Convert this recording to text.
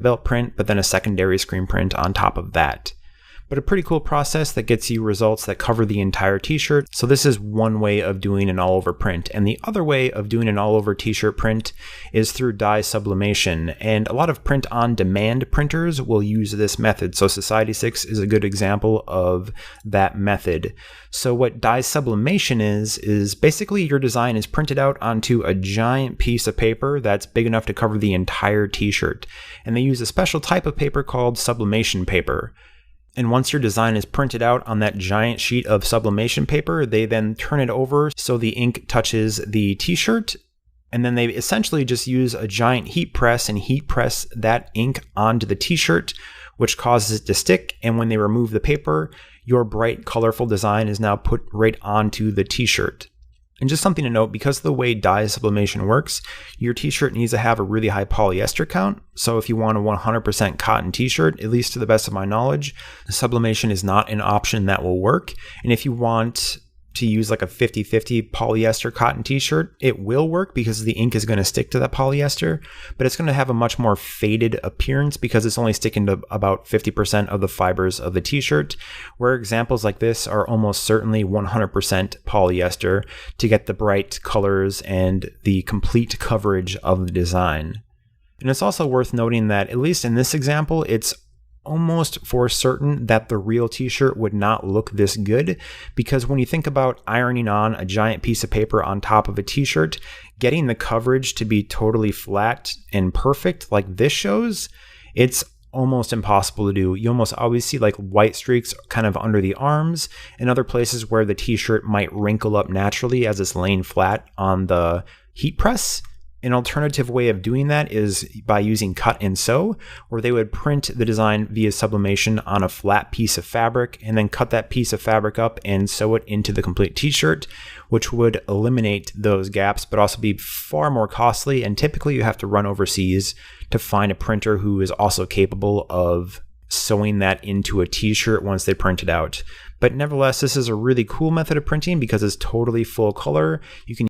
belt print, but then a secondary screen print on top of that. But a pretty cool process that gets you results that cover the entire t-shirt. So this is one way of doing an all-over print. And the other way of doing an all-over t-shirt print is through dye sublimation. And a lot of print-on-demand printers will use this method. So Society6 is a good example of that method. So what dye sublimation is basically your design is printed out onto a giant piece of paper that's big enough to cover the entire t-shirt. And they use a special type of paper called sublimation paper. And once your design is printed out on that giant sheet of sublimation paper, they then turn it over so the ink touches the t-shirt. And then they essentially just use a giant heat press and heat press that ink onto the t-shirt, which causes it to stick. And when they remove the paper, your bright, colorful design is now put right onto the t-shirt. And just something to note, because of the way dye sublimation works, your t-shirt needs to have a really high polyester count. So if you want a 100% cotton t-shirt, at least to the best of my knowledge, sublimation is not an option that will work. And if you want to use like a 50-50 polyester cotton t-shirt, it will work because the ink is going to stick to that polyester, but it's going to have a much more faded appearance because it's only sticking to about 50% of the fibers of the t-shirt, where examples like this are almost certainly 100% polyester to get the bright colors and the complete coverage of the design. And it's also worth noting that, at least in this example, it's almost for certain that the real t-shirt would not look this good, because when you think about ironing on a giant piece of paper on top of a t-shirt, getting the coverage to be totally flat and perfect like this shows, it's almost impossible to do. You almost always see like white streaks kind of under the arms and other places where the t-shirt might wrinkle up naturally as it's laying flat on the heat press. An alternative way of doing that is by using cut and sew, where they would print the design via sublimation on a flat piece of fabric and then cut that piece of fabric up and sew it into the complete t-shirt, which would eliminate those gaps, but also be far more costly. And typically you have to run overseas to find a printer who is also capable of sewing that into a t-shirt once they print it out. But nevertheless, this is a really cool method of printing because it's totally full color. You can